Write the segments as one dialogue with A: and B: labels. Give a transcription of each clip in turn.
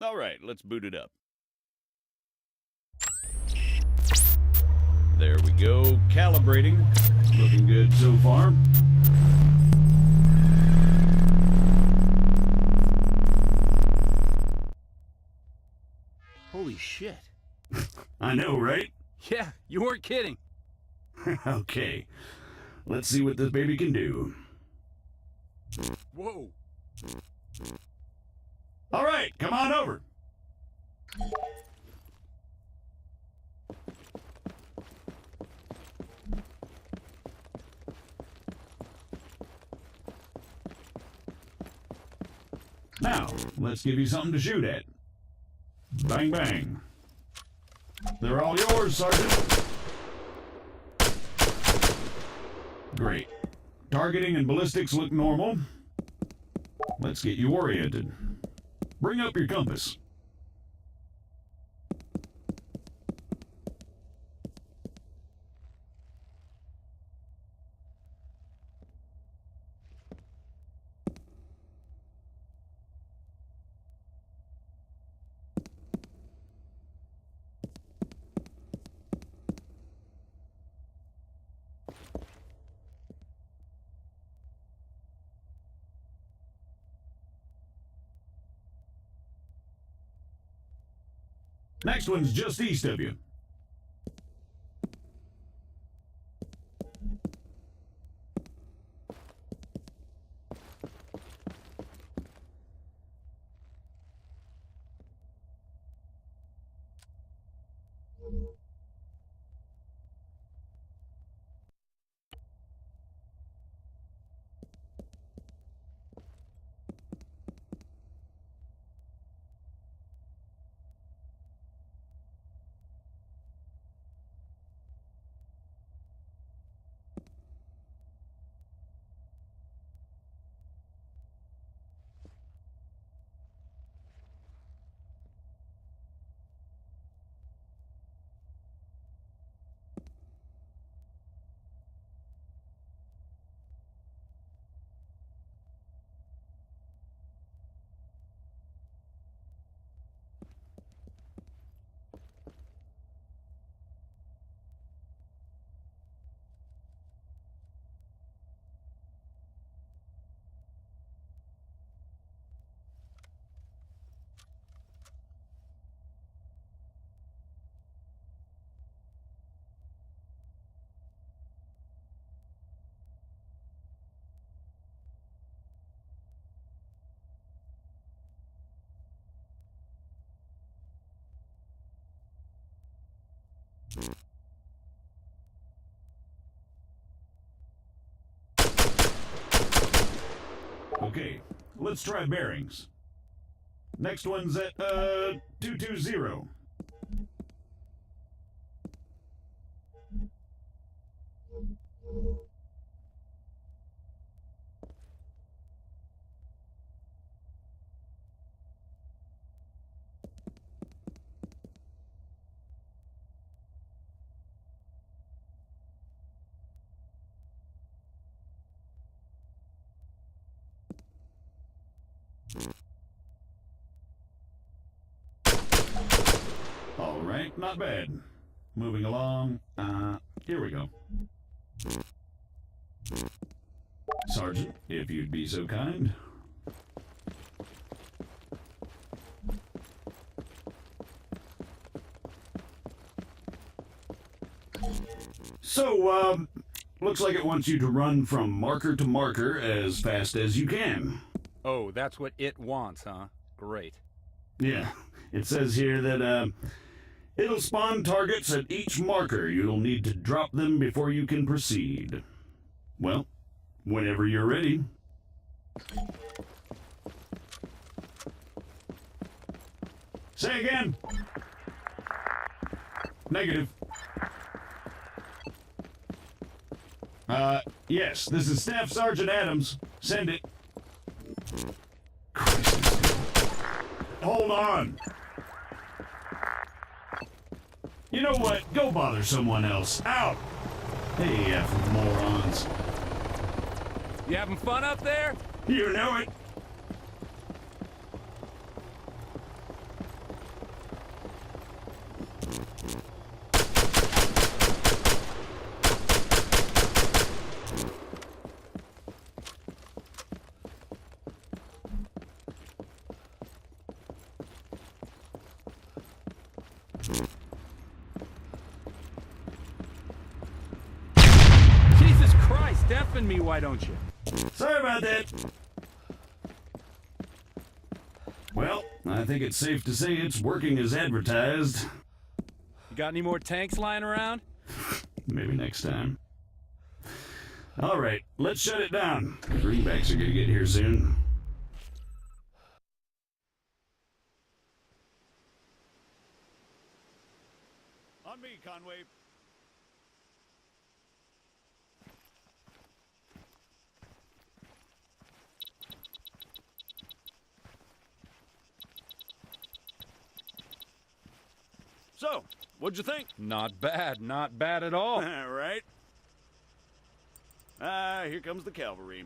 A: All right, let's boot it up. There we go, calibrating. Looking good so far.
B: Holy shit.
A: I know, right?
B: Yeah, you weren't kidding.
A: Okay, let's see what this baby can do.
B: Whoa.
A: All right, come on over. Now, let's give you something to shoot at. Bang, bang. They're all yours, Sergeant. Great. Targeting and ballistics look normal. Let's get you oriented. Bring up your compass. Next one's just east of you. Okay, let's try bearings. Next one's at, 220. All right, not bad. Moving along. Here we go. Sergeant, if you'd be so kind. So, looks like it wants you to run from marker to marker as fast as you can.
B: Oh, that's what it wants, huh? Great.
A: Yeah, it says here that, it'll spawn targets at each marker. You'll need to drop them before you can proceed. Well, whenever you're ready. Say again. Negative. Yes, this is Staff Sergeant Adams. Send it. Christ. Hold on. You know what? Go bother someone else. Out! Hey, effing morons.
B: You having fun up there?
A: You know it.
B: Jesus Christ, deafen me, why don't you?
A: Sorry about that. Well, I think it's safe to say it's working as advertised.
B: You got any more tanks lying around?
A: Maybe next time. All right, let's shut it down. Greenbacks are gonna get here soon. On me, Conway. So, what'd you think?
B: Not bad at all.
A: All right. Here comes the cavalry.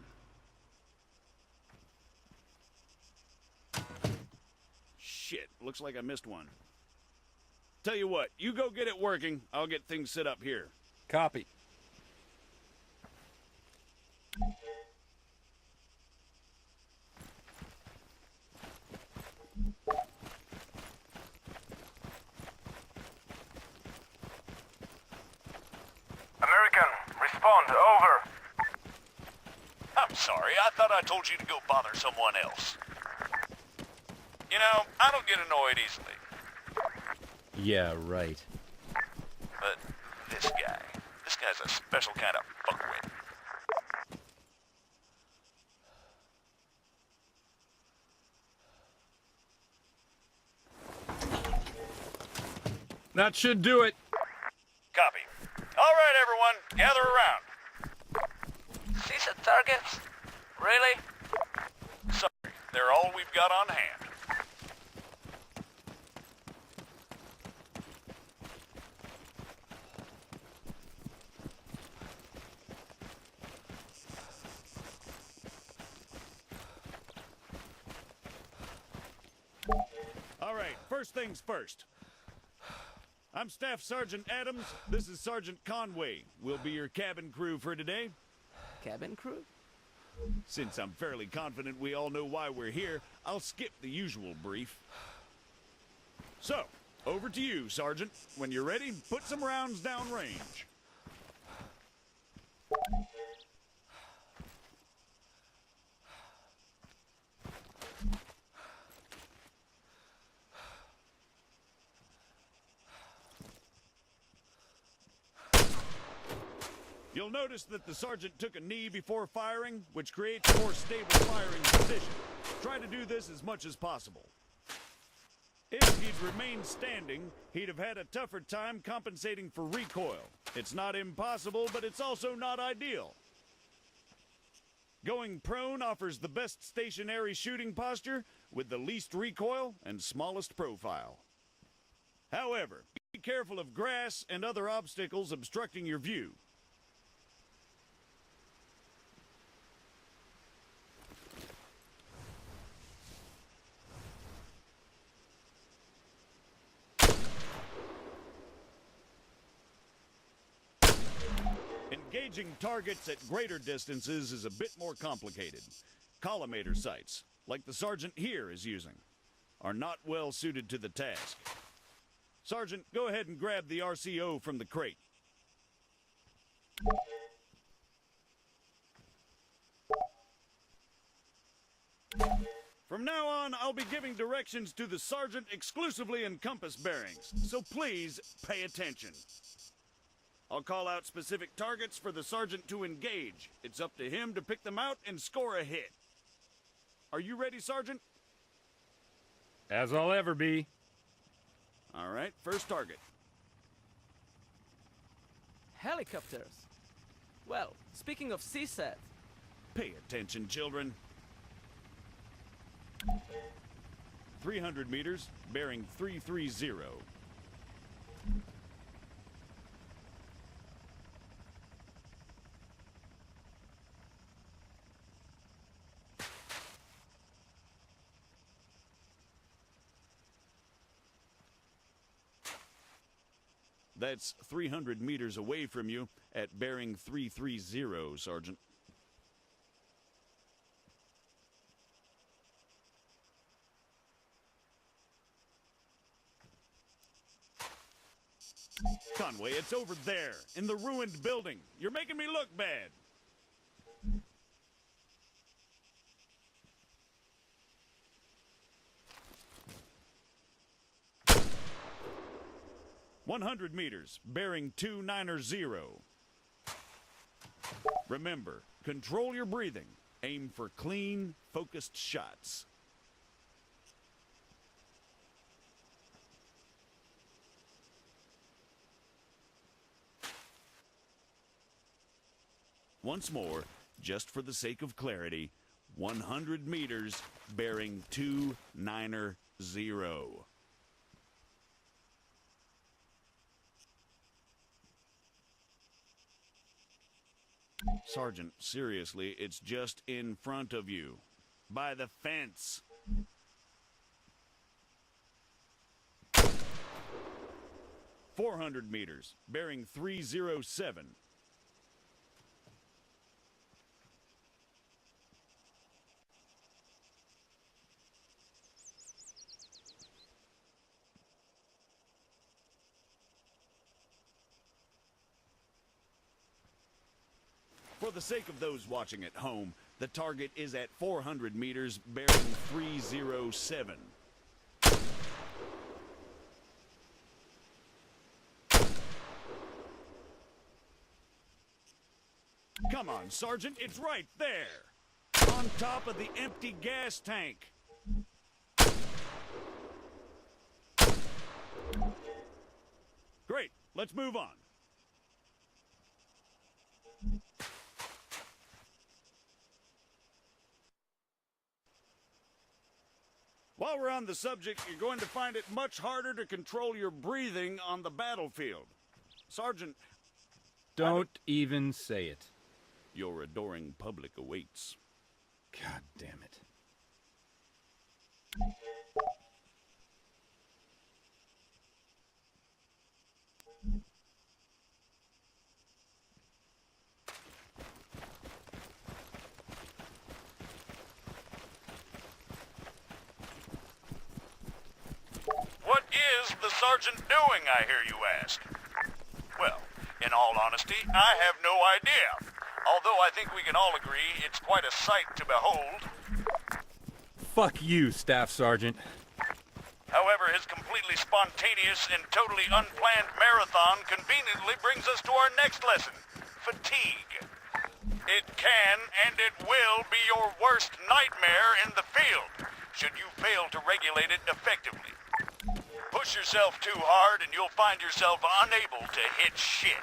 A: Shit, looks like I missed one. Tell you what, you go get it working, I'll get things set up here.
B: Copy.
C: American, respond, over.
D: I'm sorry, I thought I told you to go bother someone else. You know, I don't get annoyed easily,
B: Yeah, right.
D: but this guy's a special kind of fuckwit.
B: That should do it.
D: Copy. All right, everyone, gather around.
C: Seize the targets? Really?
D: Sorry, they're all we've got on hand.
A: All right, first things first. I'm Staff Sergeant Adams. This is Sergeant Conway. We'll be your cabin crew for today.
E: Cabin crew?
A: Since I'm fairly confident we all know why we're here, I'll skip the usual brief. So, over to you, Sergeant. When you're ready, put some rounds downrange. You'll notice that the sergeant took a knee before firing, which creates a more stable firing position. Try to do this as much as possible. If he'd remained standing, he'd have had a tougher time compensating for recoil. It's not impossible, but it's also not ideal. Going prone offers the best stationary shooting posture with the least recoil and smallest profile. However, be careful of grass and other obstacles obstructing your view. Engaging targets at greater distances is a bit more complicated. Collimator sights, like the sergeant here is using, are not well suited to the task. Sergeant, go ahead and grab the RCO from the crate. From now on, I'll be giving directions to the sergeant exclusively in compass bearings, so please pay attention. I'll call out specific targets for the sergeant to engage. It's up to him to pick them out and score a hit. Are you ready, Sergeant?
B: As I'll ever be.
A: All right, first target.
E: Helicopters. Well, speaking of CSAT,
A: Pay attention, children. 300 meters, bearing 330. That's 300 meters away from you at bearing 330, Sergeant. Conway, it's over there, in the ruined building. You're making me look bad. "100 meters, bearing 290. Remember, control your breathing. Aim for clean, focused shots. Once more, just for the sake of clarity, 100 meters, bearing 290. Sergeant, seriously, it's just in front of you. By the fence. "400 meters, bearing 307. For the sake of those watching at home, the target is at 400 meters, bearing 307. Come on, Sergeant, it's right there. On top of the empty gas tank. Great, let's move on. While we're on the subject, you're going to find it much harder to control your breathing on the battlefield. Sergeant,
B: Don't even say it.
A: your adoring public awaits.
B: God damn it.
D: What is the sergeant doing, I hear you ask? Well, in all honesty, I have no idea. Although I think we can all agree it's quite a sight to behold.
B: Fuck you, Staff Sergeant.
D: However, his completely spontaneous and totally unplanned marathon conveniently brings us to our next lesson, fatigue. It can and it will be your worst nightmare in the field, should you fail to regulate it effectively. Push yourself too hard and you'll find yourself unable to hit shit,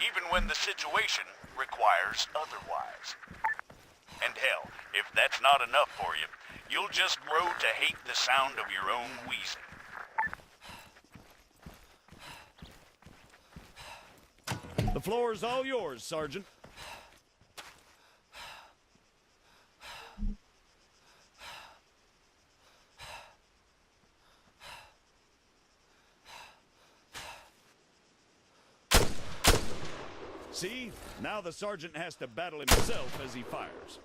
D: even when the situation requires otherwise. And hell, if that's not enough for you, you'll just grow to hate the sound of your own wheezing.
A: The floor is all yours, Sergeant. See? Now the sergeant has to battle himself as he fires.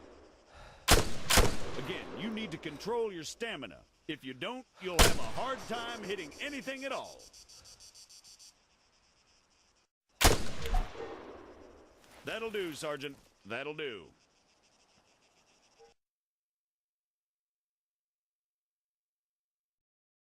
A: Again, you need to control your stamina. If you don't, you'll have a hard time hitting anything at all. That'll do, Sergeant. That'll do.